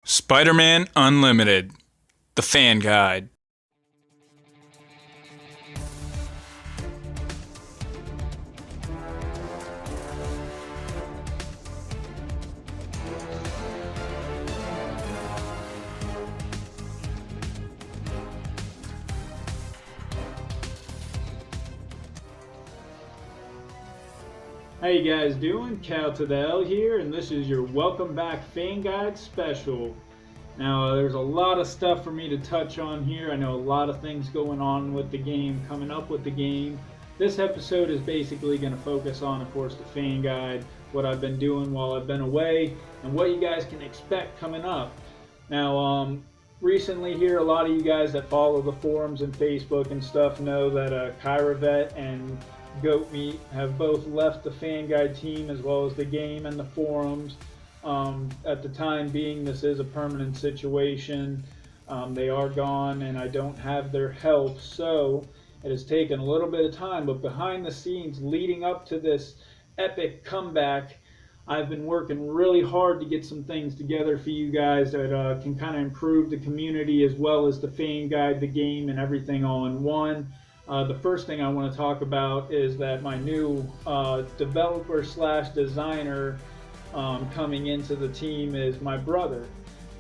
Spider-Man Unlimited, the fan guide. How you guys doing? Cal to the L here, and this is your Welcome Back Fan Guide special. Now, there's a lot of stuff for me to touch on here. I know a lot of things going on with the game, coming up with the game. This episode is basically going to focus on, of course, the fan guide, what I've been doing while I've been away, and what you guys can expect coming up. Now, recently here, a lot of you guys that follow the forums and Facebook and stuff know that Kyravet and Goat Meat have both left the fan guide team as well as the game and the forums. At the time being, this is a permanent situation. They are gone and I don't have their help, so it has taken a little bit of time, but behind the scenes leading up to this epic comeback, I've been working really hard to get some things together for you guys that can kind of improve the community as well as the fan guide, the game, and everything all in one. The first thing I want to talk about is that my new developer slash designer coming into the team is my brother,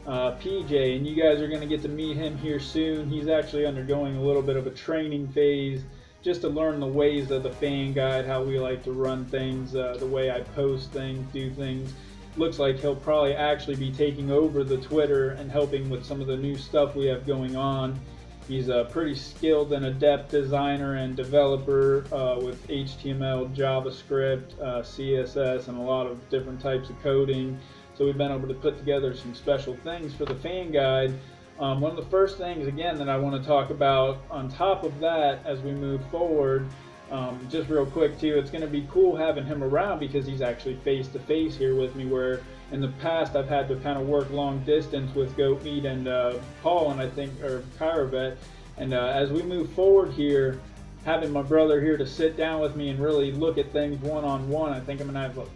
PJ, and you guys are going to get to meet him here soon. He's actually undergoing a little bit of a training phase just to learn the ways of the fan guide, how we like to run things, the way I post things, do things. Looks like he'll probably actually be taking over the Twitter and helping with some of the new stuff we have going on. He's a pretty skilled and adept designer and developer with HTML, JavaScript, CSS, and a lot of different types of coding. So we've been able to put together some special things for the fan guide. One of the first things, again, that I want to talk about on top of that as we move forward, just real quick too, it's going to be cool having him around because he's actually face to face here with me, where in the past I've had to kind of work long distance with Goat Meat and Paul and Kyravet, and as we move forward here, having my brother here to sit down with me and really look at things one-on-one, I think I'm going to have a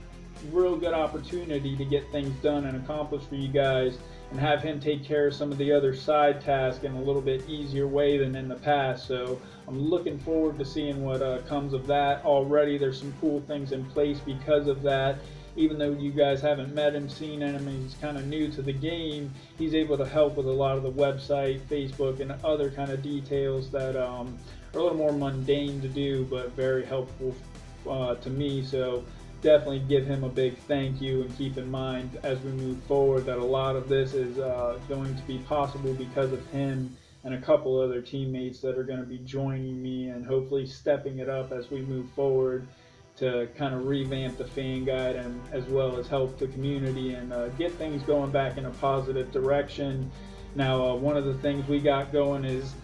real good opportunity to get things done and accomplished for you guys, and have him take care of some of the other side tasks in a little bit easier way than in the past. So I'm looking forward to seeing what comes of that. Already there's some cool things in place because of that. Even though you guys haven't met him, seen him, and he's kind of new to the game, he's able to help with a lot of the website, Facebook, and other kind of details that are a little more mundane to do, but very helpful to me. So definitely give him a big thank you, and keep in mind as we move forward that a lot of this is going to be possible because of him and a couple other teammates that are going to be joining me and hopefully stepping it up as we move forward to kind of revamp the fan guide and as well as help the community and get things going back in a positive direction. Now, one of the things we got going is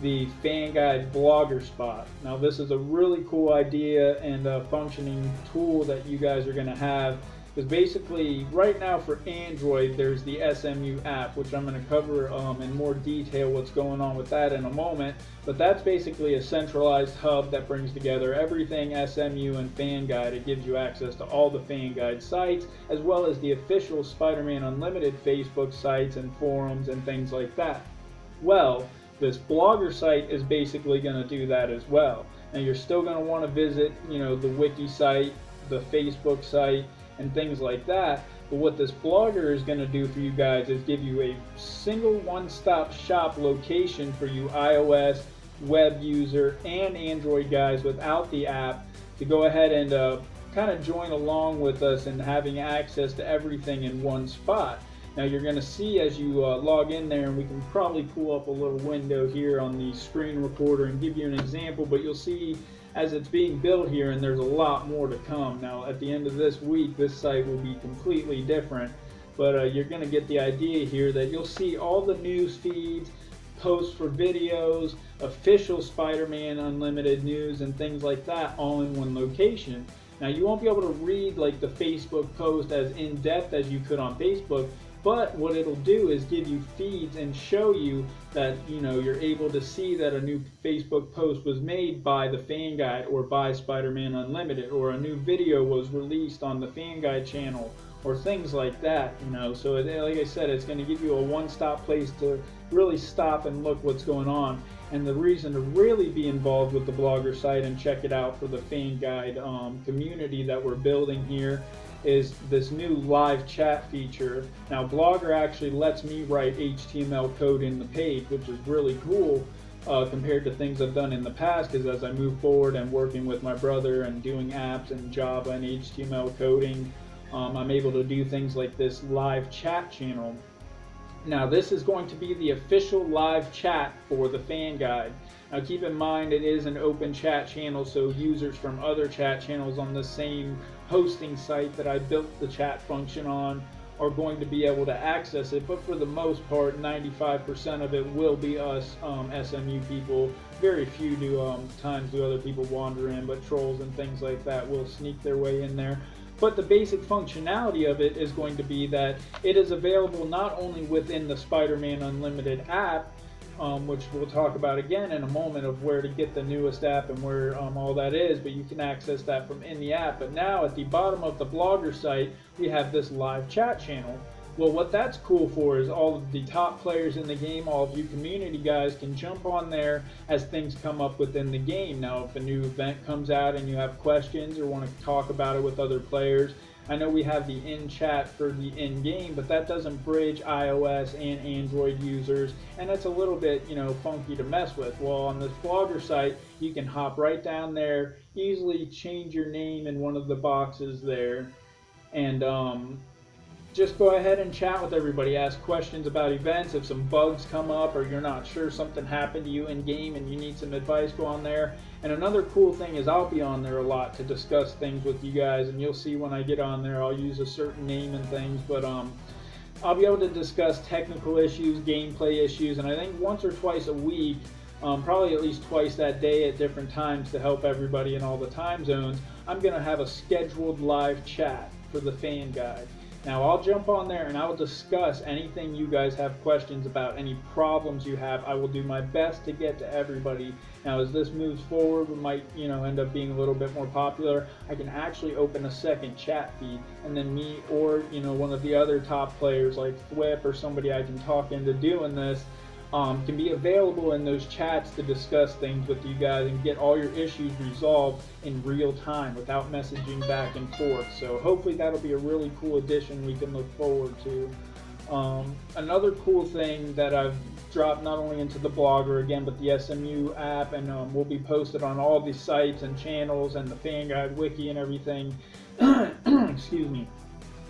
the fan guide blogger spot. Now, this is a really cool idea and a functioning tool that you guys are going to have, because basically right now for Android there's the SMU app, which I'm going to cover in more detail what's going on with that in a moment, but that's basically a centralized hub that brings together everything SMU and fan guide. It gives you access to all the fan guide sites as well as the official Spider-Man Unlimited Facebook sites and forums and things like that. Well, this blogger site is basically going to do that as well. Now, you're still going to want to visit, the wiki site, the Facebook site, and things like that. But what this blogger is going to do for you guys is give you a single one-stop shop location for you iOS, web user, and Android guys without the app to go ahead and kind of join along with us and having access to everything in one spot. Now, you're going to see as you log in there, and we can probably pull up a little window here on the screen recorder and give you an example, but you'll see as it's being built here, and there's a lot more to come. Now, at the end of this week, this site will be completely different, but you're going to get the idea here that you'll see all the news feeds, posts for videos, official Spider-Man Unlimited news, and things like that all in one location. Now, you won't be able to read like the Facebook post as in-depth as you could on Facebook, but what it'll do is give you feeds and show you that you're able to see that a new Facebook post was made by the fan guide or by Spider-Man Unlimited, or a new video was released on the fan guide channel, or things like that, you know. So like I said, it's going to give you a one-stop place to really stop and look what's going on. And the reason to really be involved with the blogger site and check it out for the Fanguide community that we're building here is this new live chat feature. Now Blogger actually lets me write HTML code in the page, which is really cool compared to things I've done in the past, because as I move forward and working with my brother and doing apps and Java and HTML coding, I'm able to do things like this live chat channel. Now this is going to be the official live chat for the Fanguide. Now keep in mind it is an open chat channel, so users from other chat channels on the same hosting site that I built the chat function on are going to be able to access it, but for the most part 95% of it will be us SMU people. Very few times do other people wander in, but trolls and things like that will sneak their way in there. But the basic functionality of it is going to be that it is available not only within the Spider-Man Unlimited app, which we'll talk about again in a moment of where to get the newest app and where all that is, but you can access that from in the app. But now at the bottom of the Blogger site, we have this live chat channel. Well, what that's cool for is all of the top players in the game, all of you community guys can jump on there as things come up within the game. Now, if a new event comes out and you have questions or want to talk about it with other players, I know we have the in-chat for the in-game, but that doesn't bridge iOS and Android users, and it's a little bit, you know, funky to mess with. Well, on this Blogger site, you can hop right down there, easily change your name in one of the boxes there, and just go ahead and chat with everybody, ask questions about events. If some bugs come up or you're not sure something happened to you in game and you need some advice, go on there. And another cool thing is I'll be on there a lot to discuss things with you guys, and you'll see when I get on there I'll use a certain name and things, but I'll be able to discuss technical issues, gameplay issues, and I think once or twice a week, probably at least twice that day at different times to help everybody in all the time zones, I'm going to have a scheduled live chat for the Fanguide. Now I'll jump on there and I will discuss anything you guys have questions about, any problems you have. I will do my best to get to everybody. Now as this moves forward, we might, you know, end up being a little bit more popular. I can actually open a second chat feed, and then me or, you know, one of the other top players like Thwip or somebody I can talk into doing this can be available in those chats to discuss things with you guys and get all your issues resolved in real time without messaging back and forth. So hopefully that'll be a really cool addition we can look forward to. Another cool thing that I've dropped not only into the Blogger again, but the SMU app, and will be posted on all these sites and channels and the Fanguide wiki and everything, excuse me,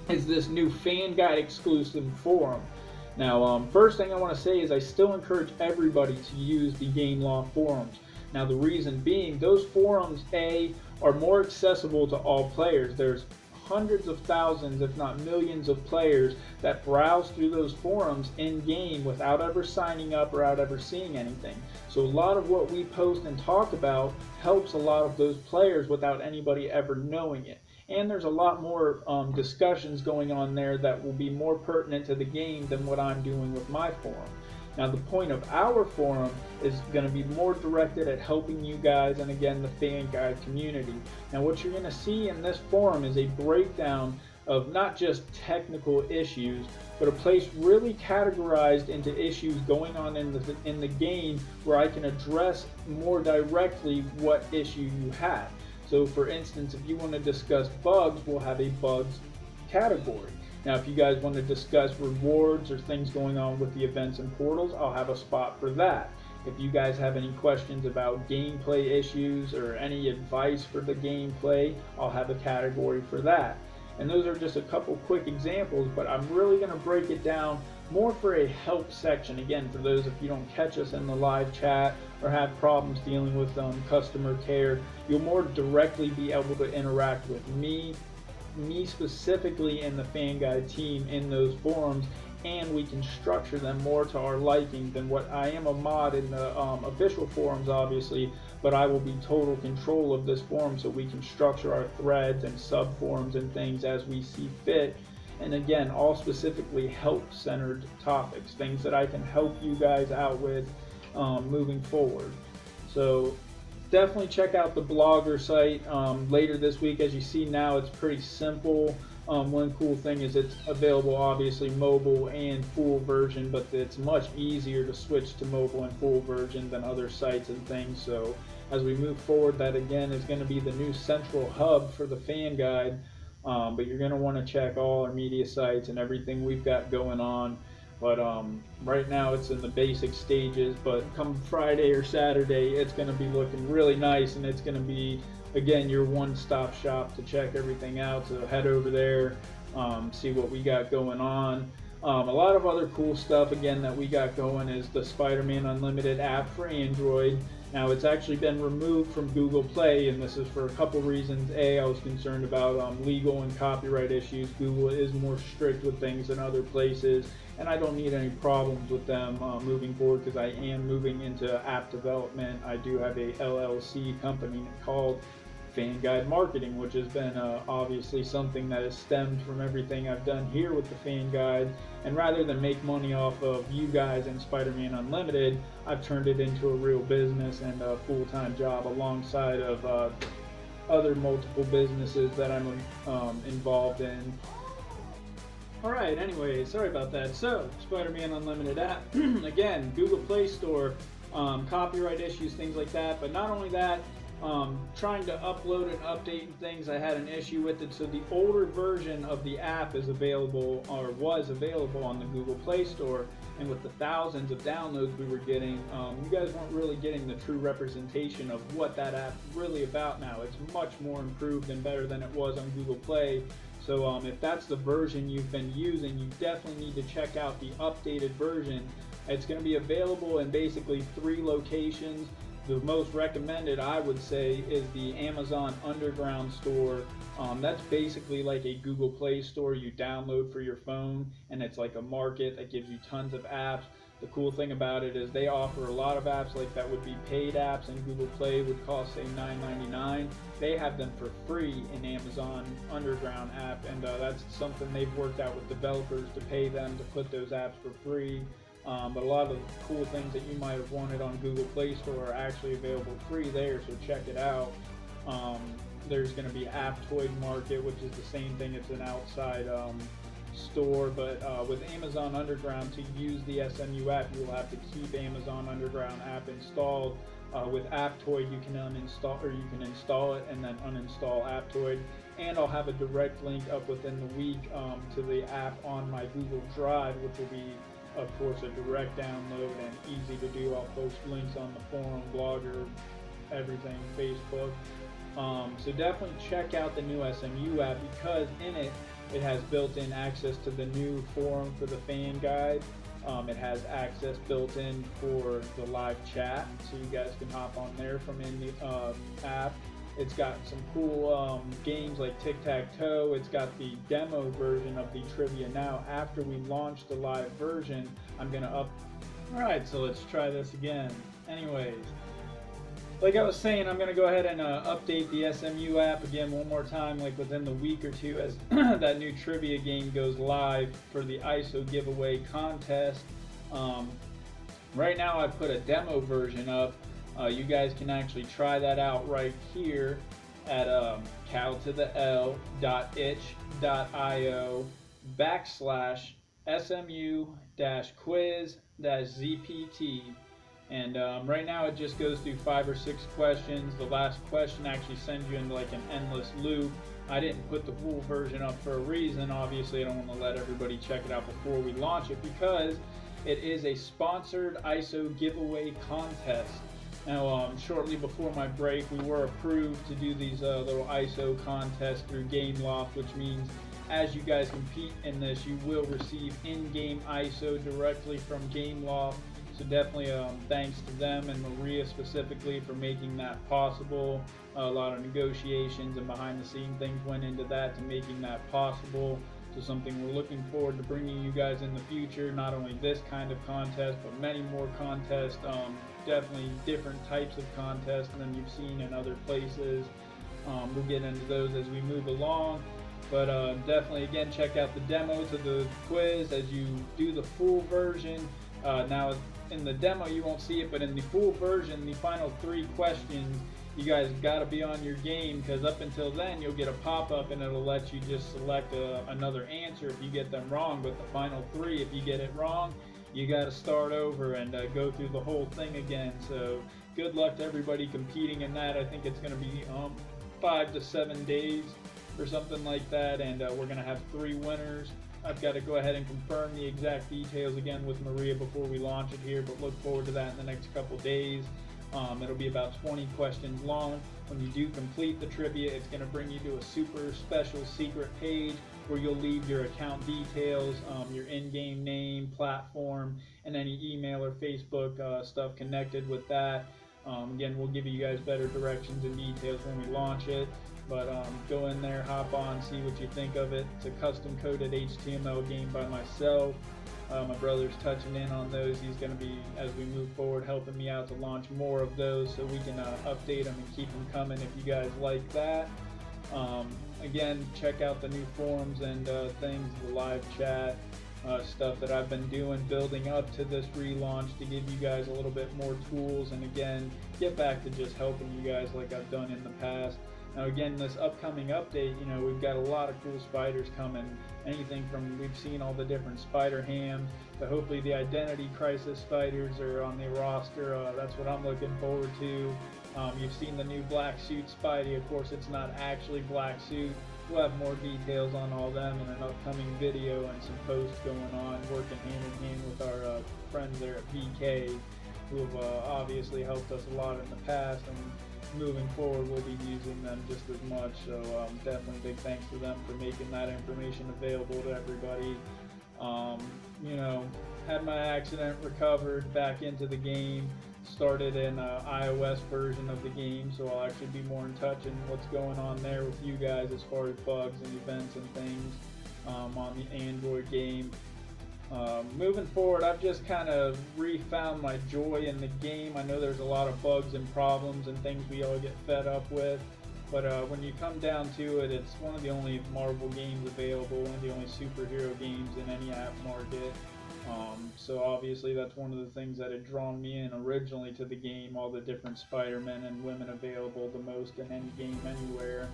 is this new Fanguide exclusive forum. Now, first thing I want to say is I still encourage everybody to use the Game Law forums. Now, the reason being, those forums, are more accessible to all players. There's hundreds of thousands, if not millions of players that browse through those forums in-game without ever signing up or without ever seeing anything. So a lot of what we post and talk about helps a lot of those players without anybody ever knowing it. And there's a lot more discussions going on there that will be more pertinent to the game than what I'm doing with my forum. Now the point of our forum is going to be more directed at helping you guys and again the Fanguide community. Now what you're going to see in this forum is a breakdown of not just technical issues, but a place really categorized into issues going on in the game where I can address more directly what issue you have. So for instance, if you want to discuss bugs, we'll have a bugs category. Now if you guys want to discuss rewards or things going on with the events and portals, I'll have a spot for that. If you guys have any questions about gameplay issues or any advice for the gameplay, I'll have a category for that. And those are just a couple quick examples, but I'm really going to break it down more for a help section. Again, for those if you don't catch us in the live chat or have problems dealing with customer care, you'll more directly be able to interact with me specifically in the Fanguide team in those forums, and we can structure them more to our liking than what I am a mod in the official forums obviously, but I will be total control of this forum so we can structure our threads and sub forums and things as we see fit. And again, all specifically help-centered topics, things that I can help you guys out with moving forward. So definitely check out the Blogger site later this week. As you see now, it's pretty simple. One cool thing is it's available obviously mobile and full version, but it's much easier to switch to mobile and full version than other sites and things. So as we move forward, that again is going to be the new central hub for the Fanguide. But you're going to want to check all our media sites and everything we've got going on. But right now it's in the basic stages, but come Friday or Saturday, it's going to be looking really nice, and it's going to be, again, your one-stop shop to check everything out. So head over there, see what we got going on. A lot of other cool stuff, again, that we got going is the Spider-Man Unlimited app for Android. Now, it's actually been removed from Google Play, and this is for a couple reasons. A, I was concerned about legal and copyright issues. Google is more strict with things than other places, and I don't need any problems with them moving forward, because I am moving into app development. I do have a LLC company called Fanguide Marketing, which has been obviously something that has stemmed from everything I've done here with the Fanguide. And rather than make money off of you guys and Spider-Man Unlimited, I've turned it into a real business and a full-time job alongside of other multiple businesses that I'm involved in. Alright, anyway, sorry about that. So, Spider-Man Unlimited app, again, Google Play Store, copyright issues, things like that. But not only that, trying to upload and update things, I had an issue with it. So the older version of the app is available, or was available, on the Google Play Store, and with the thousands of downloads we were getting, you guys weren't really getting the true representation of what that app's really about now. It's much more improved and better than it was on Google Play. So if that's the version you've been using, you definitely need to check out the updated version. It's going to be available in basically 3 locations. The most recommended, I would say, is the Amazon Underground store. That's basically like a Google Play Store you download for your phone, and it's like a market that gives you tons of apps. The cool thing about it is they offer a lot of apps like that would be paid apps, and Google Play would cost, say, $9.99. They have them for free in Amazon Underground app, and that's something they've worked out with developers to pay them to put those apps for free. But a lot of the cool things that you might have wanted on Google Play Store are actually available free there, so check it out. There's going to be Aptoid Market, which is the same thing. It's an outside store, but with Amazon Underground, to use the SMU app, you will have to keep Amazon Underground app installed. With Aptoid, you can uninstall, or you can install it and then uninstall Aptoid. And I'll have a direct link up within the week to the app on my Google Drive, which will be, of course, a direct download and easy to do. I'll post links on the forum, Blogger, everything, Facebook. So definitely check out the new SMU app, because in it, it has built-in access to the new forum for the Fanguide. It has access built in for the live chat, so you guys can hop on there from in the app. It's got some cool games like tic-tac-toe. It's got the demo version of the trivia now. After we launch the live version, I'm going to Alright, so let's try this again. Anyways, like I was saying, I'm going to go ahead and update the SMU app again one more time, like within the week or two, as that new trivia game goes live for the ISO giveaway contest. Right now I've put a demo version up. You guys can actually try that out right here at cal2the-l.itch.io/SMU-quiz-ZPT. And right now it just goes through 5 or 6 questions. The last question actually sends you into like an endless loop. I didn't put the full version up for a reason. Obviously, I don't want to let everybody check it out before we launch it, because it is a sponsored ISO giveaway contest. Now, shortly before my break, we were approved to do these little ISO contests through GameLoft, which means as you guys compete in this, you will receive in-game ISO directly from GameLoft. So definitely thanks to them and Maria specifically for making that possible. A lot of negotiations and behind-the-scenes things went into that to making that possible. So something we're looking forward to bringing you guys in the future. Not only this kind of contest, but many more contests. Definitely different types of contests than you've seen in other places. We'll get into those as we move along. But definitely, again, check out the demo to the quiz as you do the full version. Now, in the demo, you won't see it, but in the full version, the final 3 questions, you guys got to be on your game, because up until then you'll get a pop-up and it'll let you just select another answer if you get them wrong. But the final 3, if you get it wrong, you got to start over and go through the whole thing again. So good luck to everybody competing in that. I think it's going to be 5 to 7 days or something like that, and we're going to have 3 winners. I've got to go ahead and confirm the exact details again with Maria before we launch it here, but look forward to that in the next couple days. It'll be about 20 questions long. When you do complete the trivia, it's going to bring you to a super special secret page where you'll leave your account details, your in-game name, platform, and any email or Facebook stuff connected with that. Again, we'll give you guys better directions and details when we launch it. But go in there, hop on, see what you think of it. It's a custom-coded HTML game by myself. My brother's touching in on those. He's going to be, as we move forward, helping me out to launch more of those so we can update them and keep them coming if you guys like that. Again, check out the new forums and things, the live chat, stuff that I've been doing, building up to this relaunch to give you guys a little bit more tools, and again, get back to just helping you guys like I've done in the past. Now again, this upcoming update, you know, we've got a lot of cool spiders coming. Anything from, we've seen all the different spider hams, to hopefully the identity crisis spiders are on the roster. That's what I'm looking forward to. You've seen the new black suit Spidey. Of course, it's not actually black suit. We'll have more details on all them in an upcoming video and some posts going on, working hand in hand with our friends there at VK, who have obviously helped us a lot in the past, and moving forward we'll be using them just as much. So definitely big thanks to them for making that information available to everybody. You know, had my accident, recovered, back into the game, started an iOS version of the game, so I'll actually be more in touch in what's going on there with you guys as far as bugs and events and things on the Android game. Moving forward, I've just kind of refound my joy in the game. I know there's a lot of bugs and problems and things we all get fed up with, but when you come down to it, it's one of the only Marvel games available, one of the only superhero games in any app market. So obviously that's one of the things that had drawn me in originally to the game, all the different Spider-Men and women available, the most in any game anywhere.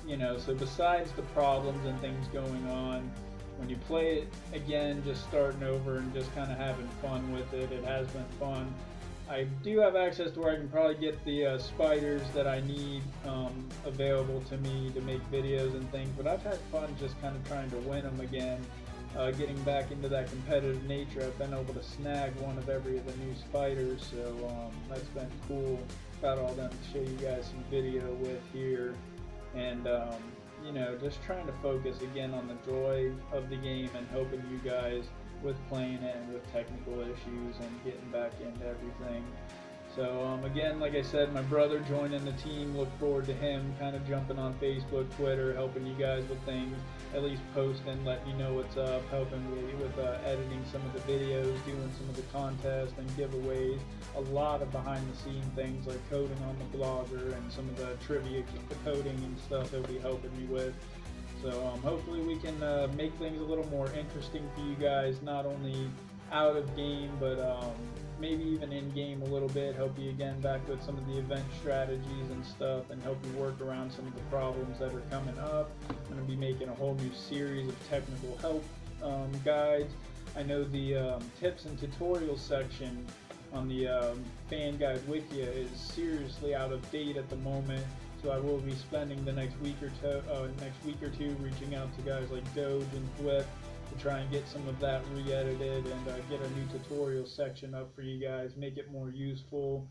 You know, so besides the problems and things going on, when you play it again, just starting over and just kind of having fun with it, it has been fun. I do have access to where I can probably get the spiders that I need available to me to make videos and things, but I've had fun just kind of trying to win them again. Getting back into that competitive nature, I've been able to snag one of every of the new spiders, so that's been cool. Got all them to show you guys some video with here, and you know, just trying to focus again on the joy of the game and helping you guys with playing it and with technical issues and getting back into everything. So again, like I said, my brother joining the team, look forward to him kind of jumping on Facebook, Twitter, helping you guys with things, at least posting, letting you know what's up, helping me with editing some of the videos, doing some of the contests and giveaways, a lot of behind the scene things like coding on the blogger and some of the trivia, the coding and stuff he'll be helping me with. So hopefully we can make things a little more interesting for you guys, not only out of game, but maybe even in game a little bit, help you again back with some of the event strategies and stuff, and help you work around some of the problems that are coming up. I'm going to be making a whole new series of technical help guides. I know the tips and tutorials section on the Fanguide Wikia is seriously out of date at the moment, so I will be spending the next week or two reaching out to guys like Doge and Flip to try and get some of that re-edited and get a new tutorial section up for you guys, make it more useful.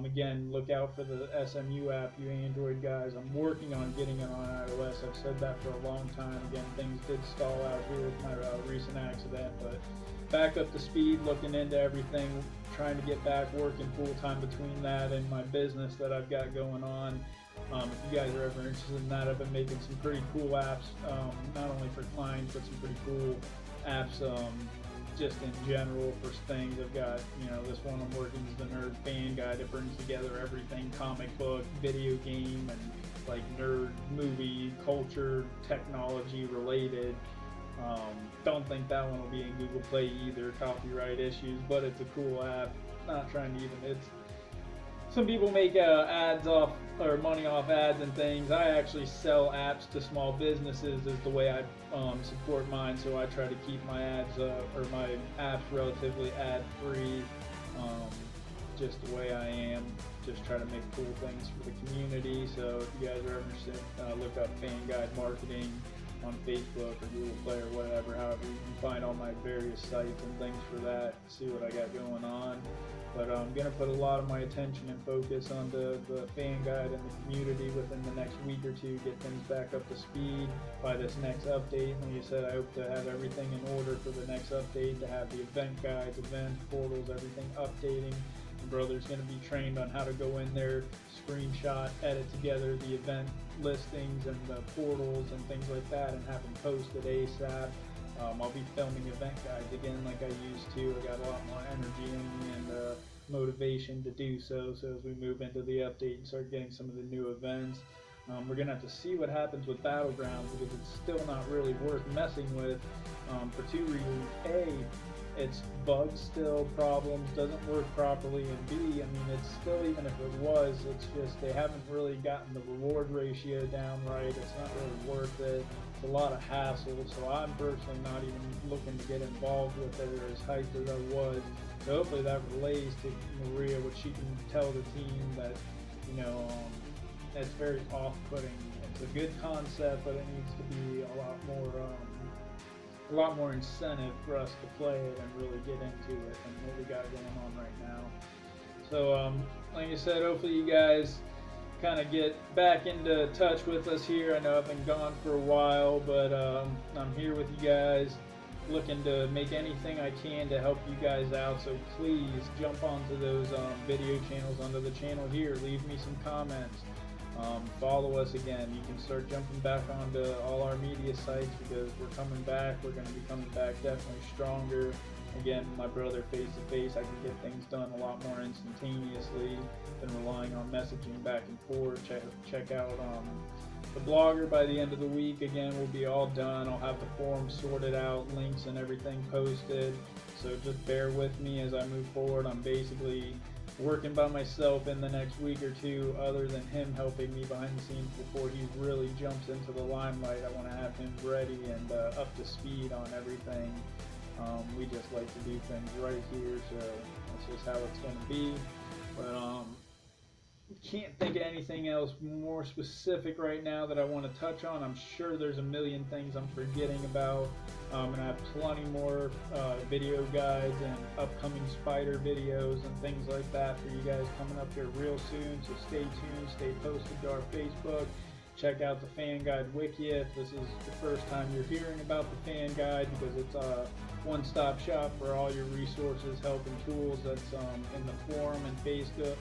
Again, look out for the SMU app, you Android guys. I'm working on getting it on iOS. I've said that for a long time. Again, things did stall out here with my recent accident, but back up to speed, looking into everything, trying to get back working full time between that and my business that I've got going on. If you guys are ever interested in that, I've been making some pretty cool apps, not only for clients, but some pretty cool apps just in general for things. I've got, you know, this one I'm working is the Nerd Fan Guide. It brings together everything comic book, video game, and like nerd movie, culture, technology related. Don't think that one will be in Google Play either, copyright issues, but it's a cool app. Not trying to even, it's some people make ads off or money off ads and things. I actually sell apps to small businesses is the way I support mine. So I try to keep my ads or my apps relatively ad free, just the way I am. Just try to make cool things for the community. So if you guys are ever interested, look up Fanguide Marketing on Facebook or Google Play or whatever. However, you can find all my various sites and things for that. See what I got going on. But I'm going to put a lot of my attention and focus on the Fanguide and the community within the next week or two, get things back up to speed by this next update. Like I said, I hope to have everything in order for the next update, to have the event guides, events, portals, everything updating. My brother's going to be trained on how to go in there, screenshot, edit together the event listings and the portals and things like that, and have them posted ASAP. I'll be filming event guides again like I used to. I got a lot more energy in me and motivation to do so. So as we move into the update and start getting some of the new events, we're going to have to see what happens with Battlegrounds, because it's still not really worth messing with for two reasons. A, it's bugs still, problems, doesn't work properly, and B, I mean, it's still, even if it was, it's just they haven't really gotten the reward ratio down right. It's not really worth it. It's a lot of hassle, so I'm personally not even looking to get involved with it, or as hyped as I was. So hopefully that relays to Maria, what she can tell the team that, you know, it's very off-putting. It's a good concept, but it needs to be a lot more incentive for us to play it and really get into it and what we got going on right now. So like I said, hopefully you guys kind of get back into touch with us here. I know I've been gone for a while, but I'm here with you guys, looking to make anything I can to help you guys out. So please jump onto those video channels under the channel here, leave me some comments. Follow us again. You can start jumping back onto all our media sites, because we're coming back. We're going to be coming back definitely stronger. Again, my brother face to face, I can get things done a lot more instantaneously than relying on messaging back and forth. Check out the blogger by the end of the week. Again, we'll be all done. I'll have the forums sorted out, links and everything posted. So just bear with me as I move forward. I'm basically working by myself in the next week or two, other than him helping me behind the scenes before he really jumps into the limelight. I want to have him ready and up to speed on everything. We just like to do things right here, so that's just how it's going to be. But can't think of anything else more specific right now that I want to touch on. I'm sure there's a million things I'm forgetting about, and I have plenty more video guides and upcoming spider videos and things like that for you guys coming up here real soon. So stay tuned, stay posted to our Facebook. Check out the Fanguide Wiki if this is the first time you're hearing about the Fanguide, because it's a one-stop shop for all your resources, help, and tools. That's in the forum and Facebook,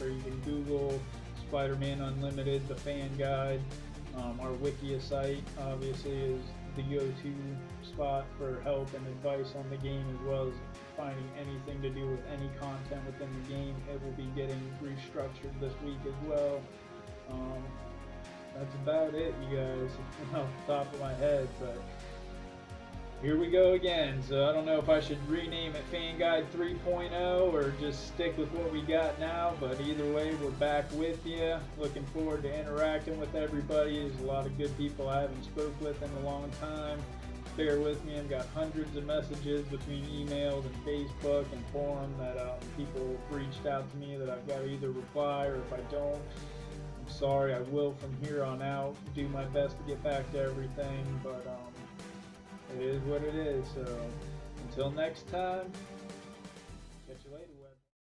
or you can Google Spider-Man Unlimited, the Fanguide. Our Wiki site obviously is the go-to spot for help and advice on the game, as well as finding anything to do with any content within the game. It will be getting restructured this week as well. That's about it, you guys, off the top of my head, but here we go again. So I don't know if I should rename it Fanguide 3.0 or just stick with what we got now, but either way, we're back with you. Looking forward to interacting with everybody. There's a lot of good people I haven't spoke with in a long time. Bear with me, I've got hundreds of messages between emails and Facebook and forum that people have reached out to me that I've got to either reply, or if I don't, I'm sorry. I will from here on out do my best to get back to everything, but it is what it is. So until next time, catch you later.